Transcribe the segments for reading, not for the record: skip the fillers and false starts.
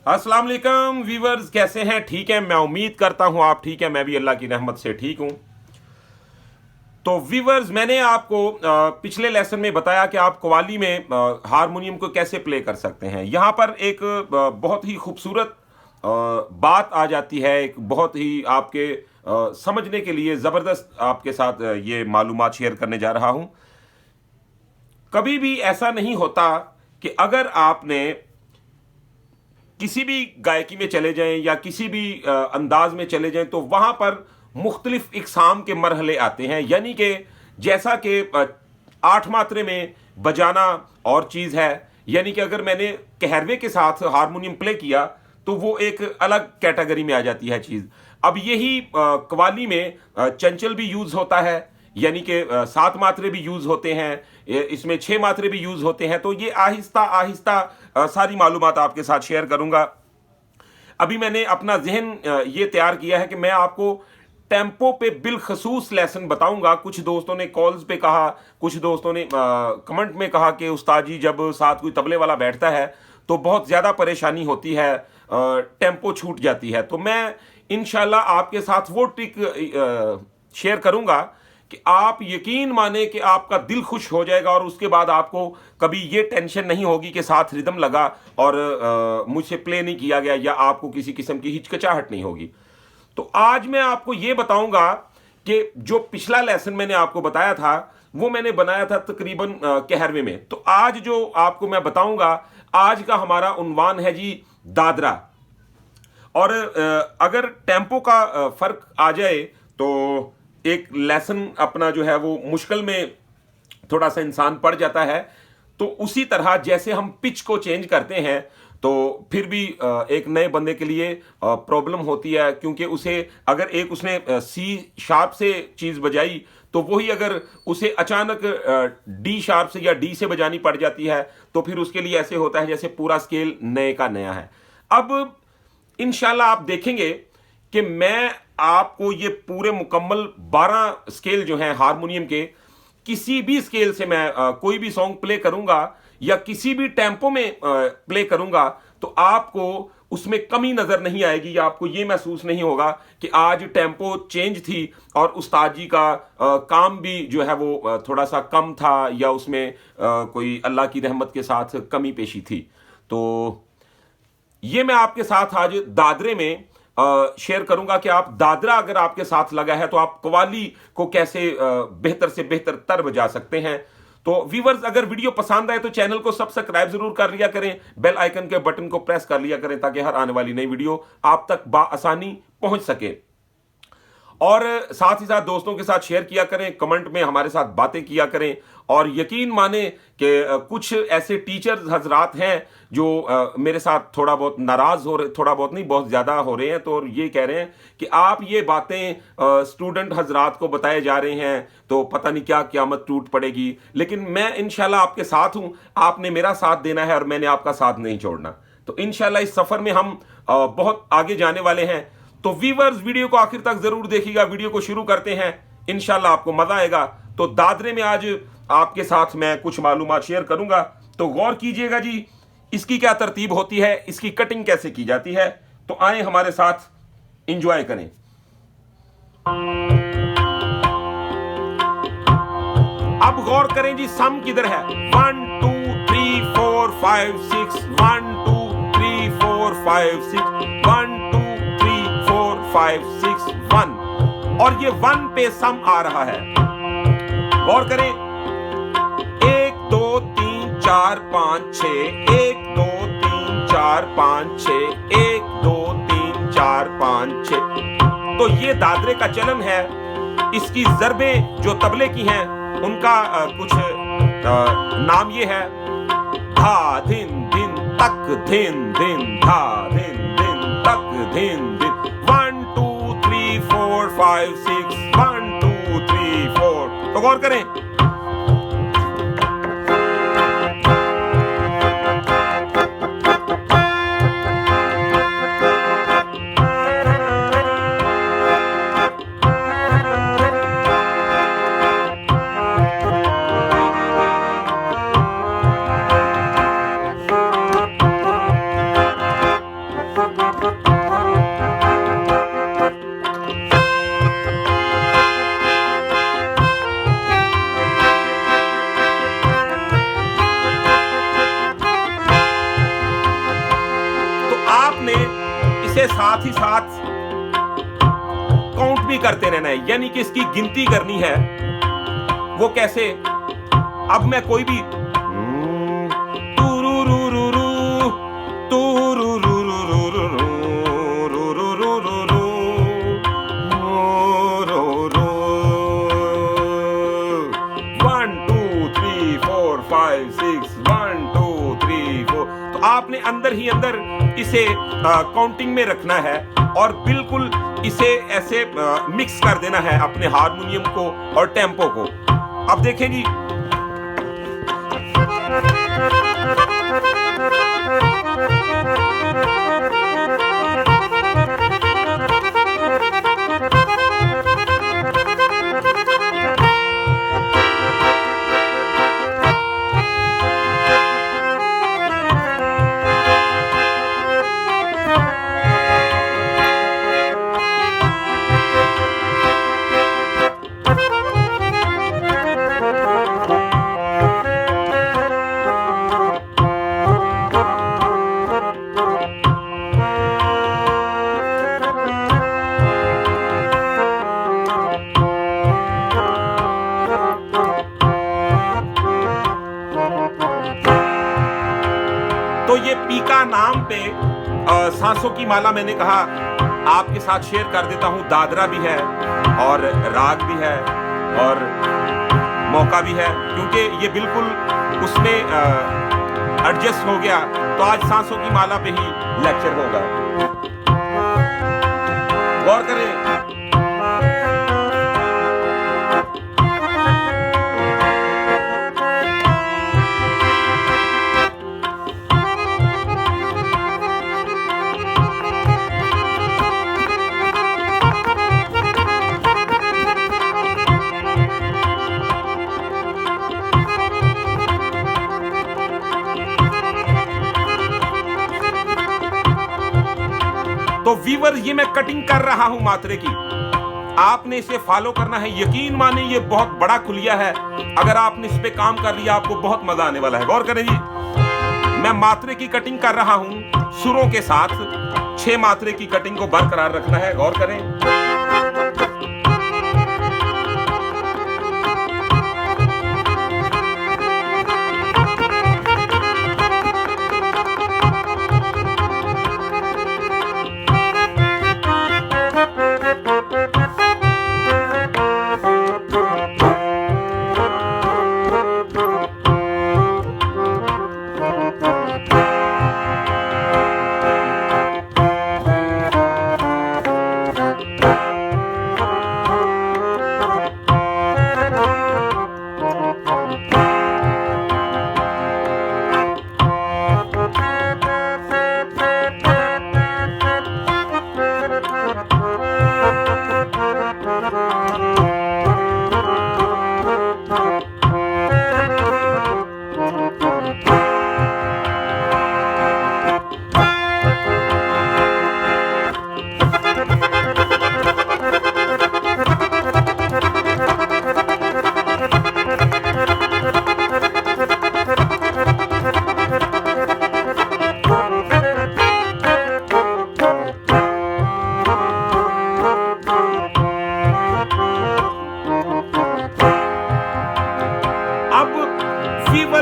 अस्सलाम वालेकुम व्यूवर्स, कैसे हैं? ठीक है, मैं उम्मीद करता हूं आप ठीक है। मैं भी अल्लाह की रहमत से ठीक हूं। तो व्यूवर्स, मैंने आपको पिछले लेसन में बताया कि आप कव्वाली में हारमोनियम को कैसे प्ले कर सकते हैं। यहां पर एक बहुत ही खूबसूरत बात आ जाती है, एक बहुत ही आपके समझने के लिए ज़बरदस्त आपके साथ ये मालूमात शेयर करने जा रहा हूं। कभी भी ऐसा नहीं होता कि अगर आपने किसी भी गायकी में चले जाएं या किसी भी अंदाज में चले जाएं तो वहां पर मुख्तलिफ इकसाम के मरहले आते हैं। यानी कि जैसा कि आठ मात्रे में बजाना और चीज़ है, यानी कि अगर मैंने कहरवे के साथ हारमोनियम प्ले किया तो वो एक अलग कैटेगरी में आ जाती है चीज़। अब यही कव्वाली में चंचल भी यूज़ होता है, यानी कि सात मात्रे भी यूज़ होते हैं, इसमें छः मात्रे भी यूज़ होते हैं। तो ये आहिस्ता आहिस्ता सारी मालूमात आपके साथ शेयर करूंगा। अभी मैंने अपना जहन ये तैयार किया है कि मैं आपको टेम्पो पे बिलखसूस लेसन बताऊंगा। कुछ दोस्तों ने कॉल्स पे कहा, कुछ दोस्तों ने कमेंट में कहा कि उस्ताद जी जब साथ कोई तबले वाला बैठता है तो बहुत ज़्यादा परेशानी होती है, टेम्पो छूट जाती है। तो मैं इंशाल्लाह आपके साथ वो ट्रिक शेयर करूंगा कि आप यकीन माने कि आपका दिल खुश हो जाएगा और उसके बाद आपको कभी ये टेंशन नहीं होगी कि साथ रिदम लगा और मुझसे प्ले नहीं किया गया, या आपको किसी किस्म की हिचकिचाहट नहीं होगी। तो आज मैं आपको ये बताऊंगा कि जो पिछला लेसन मैंने आपको बताया था वो मैंने बनाया था तकरीबन कहरवे में। तो आज जो आपको मैं बताऊंगा, आज का हमारा उन्वान है जी दादरा। और अगर टेम्पो का फर्क आ जाए तो एक लेसन अपना जो है वो मुश्किल में थोड़ा सा इंसान पड़ जाता है। तो उसी तरह जैसे हम पिच को चेंज करते हैं तो फिर भी एक नए बंदे के लिए प्रॉब्लम होती है, क्योंकि उसे अगर एक उसने सी शार्प से चीज़ बजाई तो वही अगर उसे अचानक डी शार्प से या डी से बजानी पड़ जाती है तो फिर उसके लिए ऐसे होता है जैसे पूरा स्केल नए का नया है। अब इंशाल्लाह आप देखेंगे कि मैं आपको ये पूरे मुकम्मल 12 स्केल जो हैं हारमोनियम के, किसी भी स्केल से मैं कोई भी सॉन्ग प्ले करूंगा या किसी भी टेम्पो में प्ले करूंगा तो आपको उसमें कमी नजर नहीं आएगी, या आपको ये महसूस नहीं होगा कि आज टेम्पो चेंज थी और उस्ताद जी का काम भी जो है वो थोड़ा सा कम था, या उसमें कोई अल्लाह की रहमत के साथ कमी पेशी थी। तो ये मैं आपके साथ आज दादरे में शेयर करूंगा कि आप दादरा अगर आपके साथ लगा है तो आप कव्वाली को कैसे बेहतर से बेहतर तर बजा सकते हैं। तो व्यूवर्स, अगर वीडियो पसंद आए तो चैनल को सब्सक्राइब जरूर कर लिया करें, बेल आइकन के बटन को प्रेस कर लिया करें ताकि हर आने वाली नई वीडियो आप तक बाआसानी पहुंच सके। और साथ ही साथ दोस्तों के साथ शेयर किया करें, कमेंट में हमारे साथ बातें किया करें। और यकीन माने कि कुछ ऐसे टीचर्स हजरात हैं जो मेरे साथ थोड़ा बहुत नाराज हो रहे, थोड़ा बहुत नहीं बहुत ज़्यादा हो रहे हैं, तो ये कह रहे हैं कि आप ये बातें स्टूडेंट हजरात को बताए जा रहे हैं तो पता नहीं क्या क़यामत टूट पड़ेगी। लेकिन मैं इंशाल्लाह आपके साथ हूँ, आपने मेरा साथ देना है और मैंने आपका साथ नहीं छोड़ना। तो इंशाल्लाह इस सफ़र में हम बहुत आगे जाने वाले हैं। तो व्यूअर्स, वीडियो को आखिर तक जरूर देखिएगा। वीडियो को शुरू करते हैं, इंशाल्लाह आपको मजा आएगा। तो दादरे में आज आपके साथ मैं कुछ मालूमात शेयर करूंगा, तो गौर कीजिएगा जी इसकी क्या तरतीब होती है, इसकी कटिंग कैसे की जाती है। तो आए हमारे साथ इंजॉय करें। अब गौर करें जी, सम किधर है? 1 2 3 4 5 6 1 2 3 4 5 6 1 2 3 4 5 6 1, और ये 1 पे सम आ रहा है। गौर करें, 1 2 3 4 5 6 1 2 3 4 5 6 1 2 3 4 5 6। तो ये दादरे का चलन है। इसकी ज़रबें जो तबले की हैं उनका कुछ नाम ये है, धा धिन धिन तक धिन धिन धा धिन धिन तक धिन धिन। 1 2 3 4 5 6 1 2 3 4। तो गौर करें, इसे साथ ही साथ काउंट भी करते रहना है, यानी कि इसकी गिनती करनी है। वो कैसे? अब मैं कोई भी आपने अंदर ही अंदर इसे काउंटिंग में रखना है और बिल्कुल इसे ऐसे मिक्स कर देना है अपने हारमोनियम को और टेम्पो को। अब देखें जी, तो ये पीका नाम पे सांसों की माला मैंने कहा आपके साथ शेयर कर देता हूं। दादरा भी है और राग भी है और मौका भी है, क्योंकि ये बिल्कुल उसमें एडजस्ट हो गया। तो आज सांसों की माला पे ही लेक्चर होगा, गौर करें। तो व्यूअर, ये मैं कटिंग कर रहा हूं मात्रे की, आपने इसे फॉलो करना है। यकीन माने ये बहुत बड़ा खुलिया है, अगर आपने इस पे काम कर लिया आपको बहुत मजा आने वाला है। गौर करें जी, मैं मात्रे की कटिंग कर रहा हूं सुरों के साथ। 6 मात्रे की कटिंग को बरकरार रखना है, गौर करें।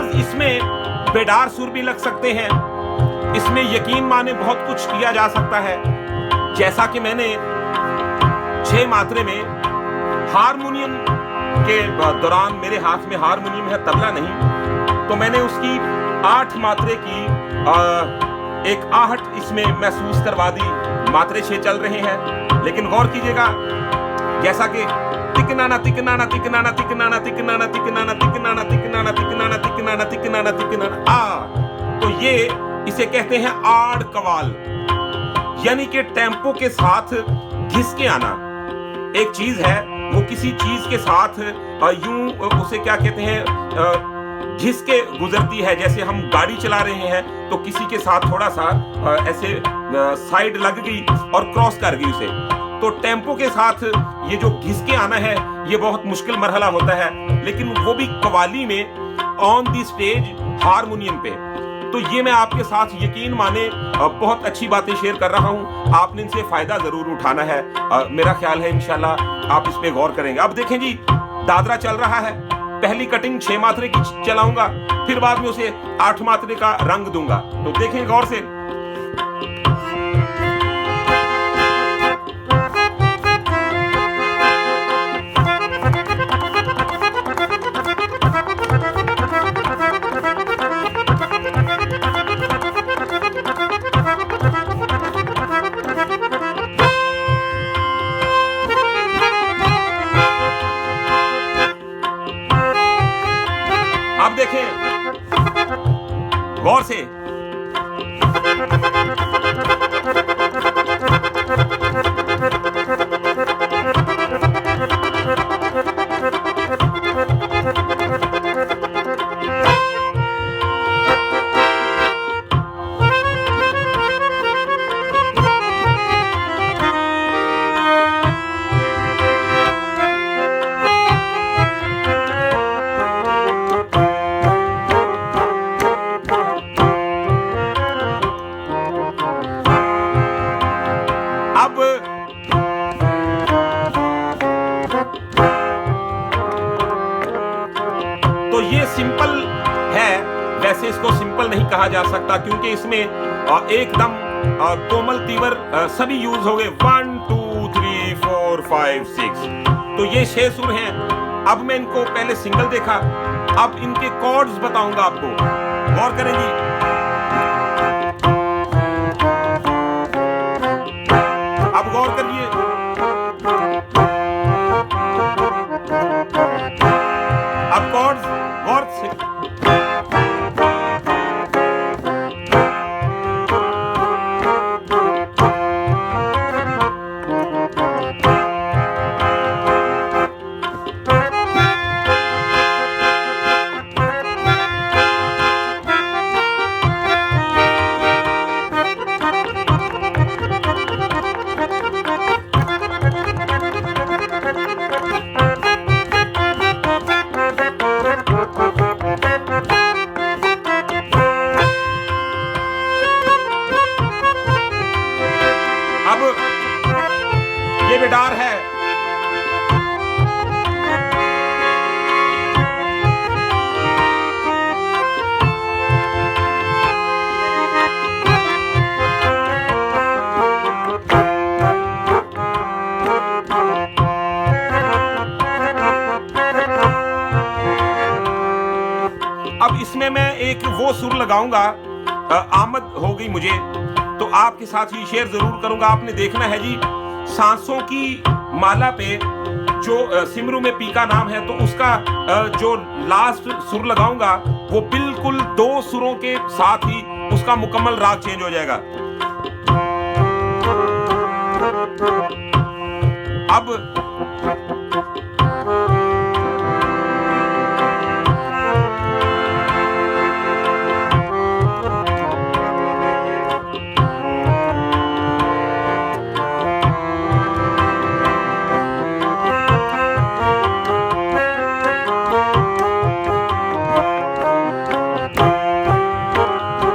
इसमें बेडार सुर भी लग सकते हैं, इसमें यकीन माने बहुत कुछ किया जा सकता है। जैसा कि मैंने 6 मात्रे में हारमोनियम के दौरान, मेरे हाथ में हारमोनियम है, तबला नहीं, तो मैंने उसकी 8 मात्रे की एक आहट इसमें महसूस करवा दी। मात्रे 6 चल रहे हैं, लेकिन गौर कीजिएगा, जैसा कि तिकनाना तिकनाना तिकनाना तिकनाना तिकनाना तिकनाना तिकनाना तिकनाना तिकनाना तिकनाना तिकनाना तिकनाना आ, तो ये इसे कहते हैं आड़ कवाल, यानी कि टेम्पो के साथ घिस के आना। एक चीज है, वो किसी चीज के साथ यूं उसे क्या कहते हैं, घिस के गुजरती है। जैसे हम गाड़ी चला रहे हैं तो किसी के साथ थोड़ा सा ऐसे साइड लग गई और क्रॉस कर गई उसे, तो टेम्पो के साथ ये जो घिस के आना है ये बहुत मुश्किल मरहला होता है, लेकिन वो भी कवाली में ऑन दी स्टेज हारमोनियम पे। तो ये मैं आपके साथ यकीन माने बहुत अच्छी बातें शेयर कर रहा हूं, आपने इनसे फायदा जरूर उठाना है। मेरा ख्याल है इंशाल्लाह आप इस पे गौर करेंगे। अब देखें जी, दादरा चल रहा है, पहली कटिंग 6 मात्रे की चलाऊंगा, फिर बाद में उसे 8 मात्रे का रंग दूंगा। तो देखें गौर से। अब देखें गौर से। अब तो ये सिंपल है, वैसे इसको सिंपल नहीं कहा जा सकता क्योंकि इसमें एकदम कोमल तीवर सभी यूज हो गए। 1 2 3 4 5 6, तो ये 6 सुर हैं। अब मैं इनको पहले सिंगल देखा, अब इनके कॉर्ड्स बताऊंगा आपको, गौर करें जी। अब गौर करिए, अब कॉर्ड्स गौर से। अब ये बेडार है, अब इसमें मैं एक वो सुर लगाऊंगा, आमद हो गई मुझे, तो आपके साथ ही शेयर जरूर करूंगा। आपने देखना है जी, सांसों की माला पे जो सिमरू में पी का नाम है, तो उसका जो लास्ट सुर लगाऊंगा वो बिल्कुल 2 सुरों के साथ ही उसका मुकम्मल राग चेंज हो जाएगा। अब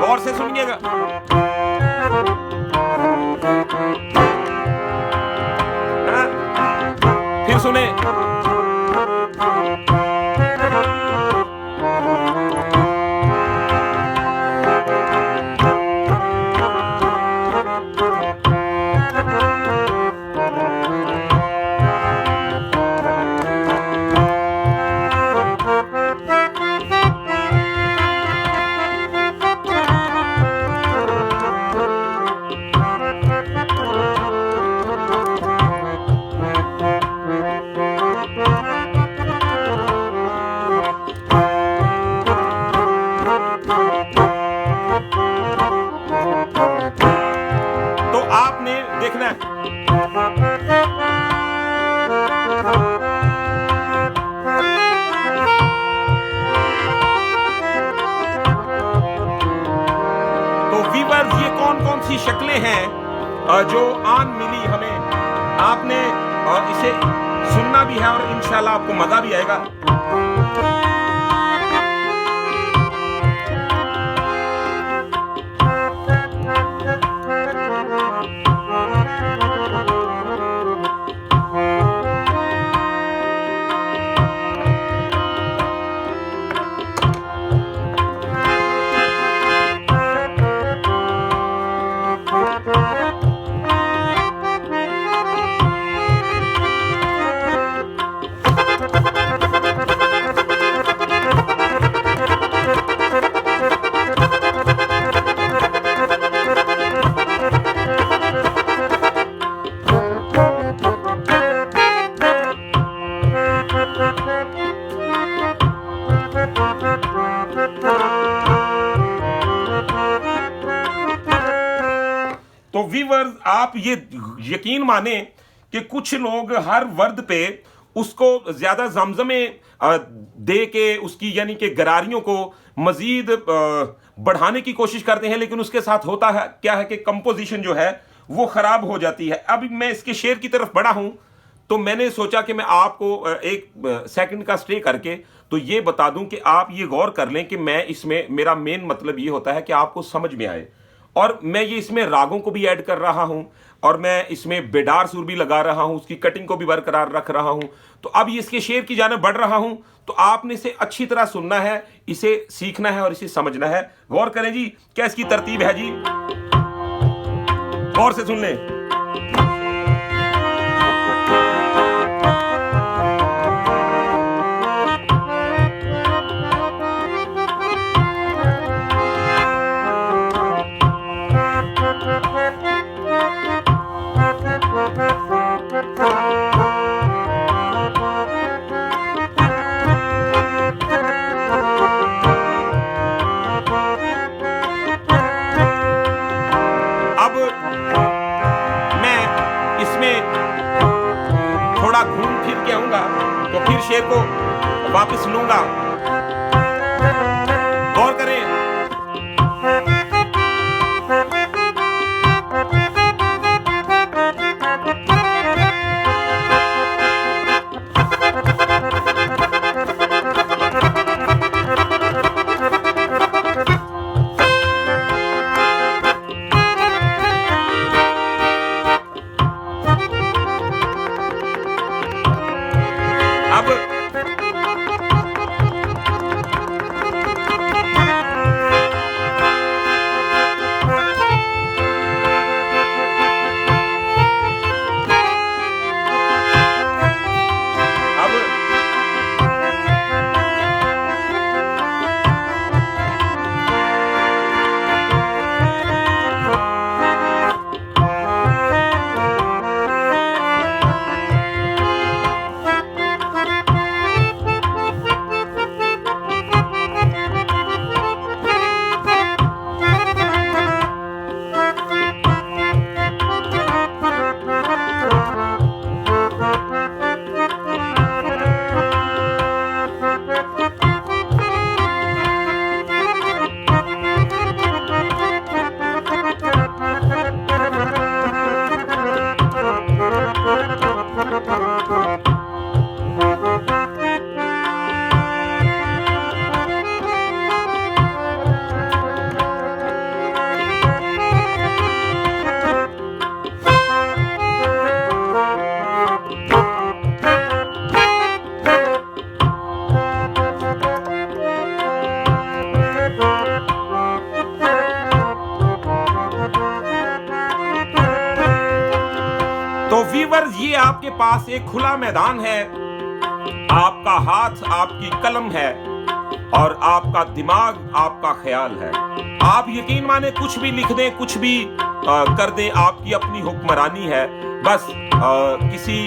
गौर से सुनिएगा, फिर सुने। तो आपने देखना है, तो वीवर्स ये कौन कौन सी शक्लें हैं जो आन मिली हमें, आपने इसे सुनना भी है और इंशाल्लाह आपको मजा भी आएगा। तो व्यूअर्स, आप ये यकीन माने कि कुछ लोग हर वर्द पे उसको ज्यादा जमजमे दे के उसकी यानी कि गरारियों को मजीद बढ़ाने की कोशिश करते हैं, लेकिन उसके साथ होता है क्या है कि कंपोजिशन जो है वो खराब हो जाती है। अब मैं इसके शेर की तरफ बढ़ा हूं तो मैंने सोचा कि मैं आपको एक सेकंड का स्टे करके तो ये बता दूं कि आप ये गौर कर लें कि मैं इसमें, मेरा मेन मतलब ये होता है कि आपको समझ में आए, और मैं ये इसमें रागों को भी ऐड कर रहा हूं और मैं इसमें बेडार सुर भी लगा रहा हूं, उसकी कटिंग को भी बरकरार रख रहा हूं। तो अब ये इसके शेर की जाने बढ़ रहा हूं, तो आपने इसे अच्छी तरह सुनना है, इसे सीखना है और इसे समझना है। गौर करें जी, क्या इसकी तरतीब है जी, गौर से सुन लें। अब मैं इसमें थोड़ा घूम फिर के आऊंगा तो फिर शेर को वापस लूंगा। गौर करें, अब अब तो व्यूअर्स, ये आपके पास एक खुला मैदान है, आपका हाथ आपकी कलम है और आपका दिमाग आपका ख्याल है। आप यकीन माने कुछ भी लिख दें, कुछ भी कर दें, आपकी अपनी हुक्मरानी है। बस किसी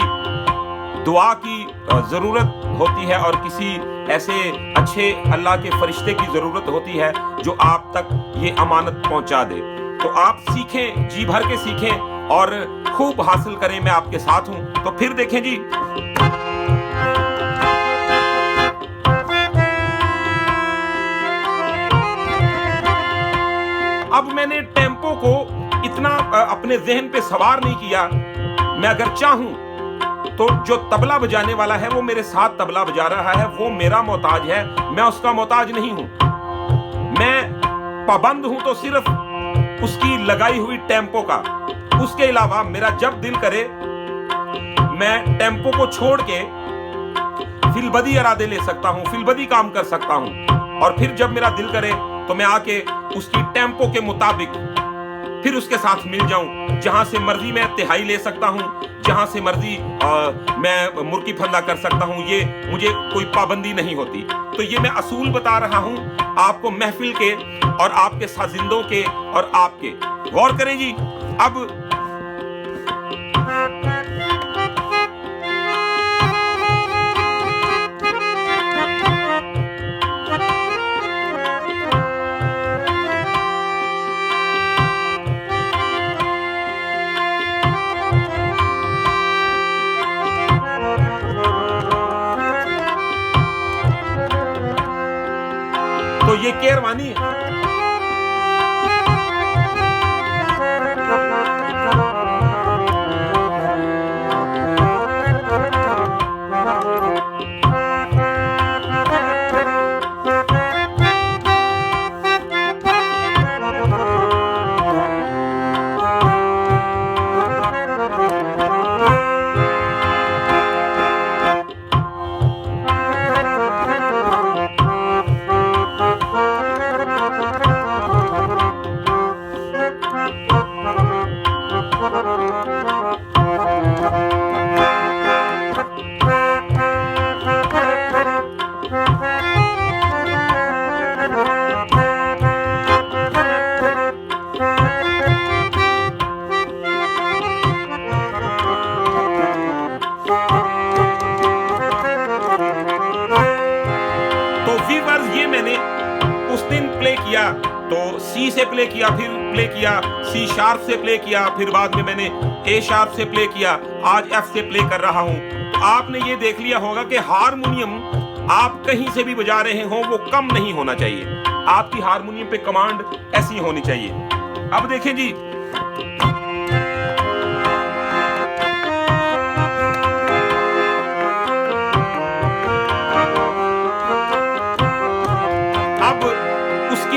दुआ की जरूरत होती है और किसी ऐसे अच्छे अल्लाह के फरिश्ते की जरूरत होती है जो आप तक ये अमानत पहुंचा दे। तो आप सीखें, जी भर के सीखें और खूब हासिल करें। मैं आपके साथ हूं। तो फिर देखें जी, अब मैंने टेम्पो को इतना अपने जहन पे सवार नहीं किया। मैं अगर चाहूं तो जो तबला बजाने वाला है वो मेरे साथ तबला बजा रहा है, वो मेरा मोहताज है, मैं उसका मोहताज नहीं हूं। मैं पाबंद हूं तो सिर्फ उसकी लगाई हुई टेम्पो का। उसके अलावा मेरा जब दिल करे मैं टेम्पो को छोड़ के फिलबदी इरादे ले सकता हूं, फिलबदी काम कर सकता हूं। और फिर जब मेरा दिल करे तो मैं आके उसकी टेम्पो के मुताबिक फिर उसके साथ मिल जाऊं। जहां से मर्जी मैं तिहाई ले सकता हूं, जहां से मर्जी मैं मुर्गी फंदा कर सकता हूं। ये मुझे कोई पाबंदी नहीं होती। तो ये मैं असूल बता रहा हूं आपको, महफिल के और आपके साजिंदों के और आपके। गौर करें जी। अब केरवानी किया, तो सी से प्ले किया, फिर प्ले किया सी शार्प से प्ले किया, फिर बाद में मैंने ए शार्प से प्ले किया, आज एफ से प्ले कर रहा हूं। तो आपने ये देख लिया होगा कि हारमोनियम आप कहीं से भी बजा रहे हो वो कम नहीं होना चाहिए, आपकी हारमोनियम पे कमांड ऐसी होनी चाहिए। अब देखें जी,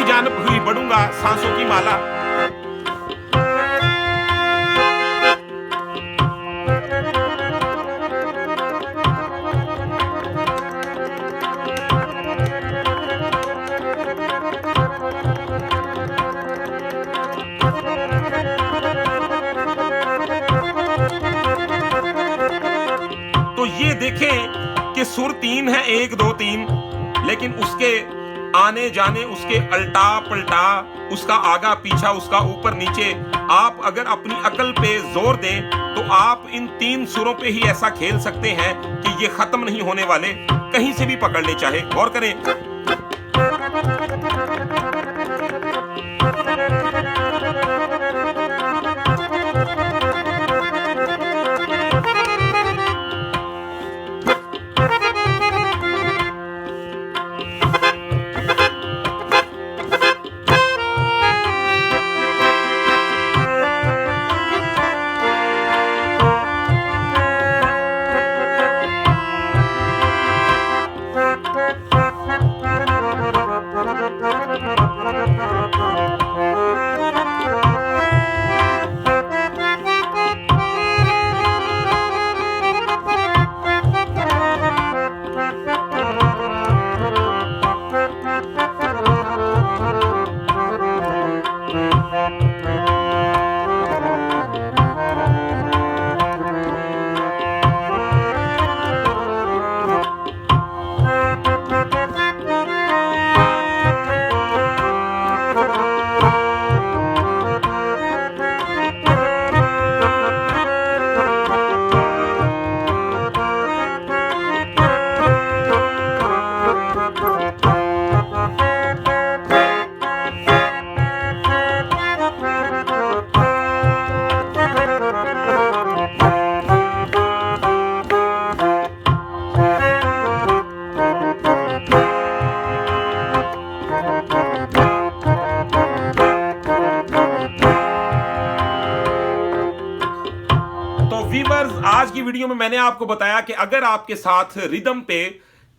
जानब हुई बढ़ूंगा सांसों की माला। तो ये देखें कि सुर तीन है, 1 2 3, लेकिन उसके आने जाने, उसके अल्टा पलटा, उसका आगा पीछा, उसका ऊपर नीचे, आप अगर अपनी अकल पे जोर दें तो आप इन 3 सुरों पे ही ऐसा खेल सकते हैं कि ये खत्म नहीं होने वाले, कहीं से भी पकड़ ले। चाहे गौर करें, आज की वीडियो में मैंने आपको बताया कि अगर आपके साथ रिदम पे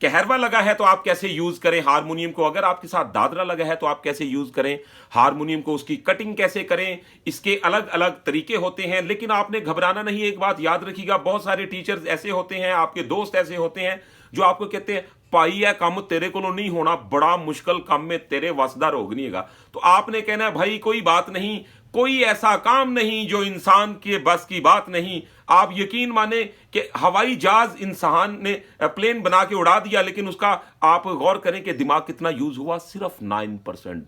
कहरवा लगा है तो आप कैसे यूज करें हारमोनियम को, अगर आपके साथ दादरा लगा है तो आप कैसे यूज करें हारमोनियम को, उसकी कटिंग कैसे करें, इसके अलग अलग तरीके होते हैं। लेकिन आपने घबराना नहीं, एक बात याद रखिएगा, बहुत सारे टीचर्स ऐसे होते हैं, आपके दोस्त ऐसे होते हैं जो आपको कहते हैं पाई है काम तेरे को नहीं होना, बड़ा मुश्किल काम में तेरे वसदार होगनीगा। तो आपने कहना है भाई कोई बात नहीं, कोई ऐसा काम नहीं जो इंसान के बस की बात नहीं। आप यकीन माने कि हवाई जहाज इंसान ने प्लेन बना के उड़ा दिया, लेकिन उसका आप गौर करें कि दिमाग कितना यूज हुआ, सिर्फ 9%।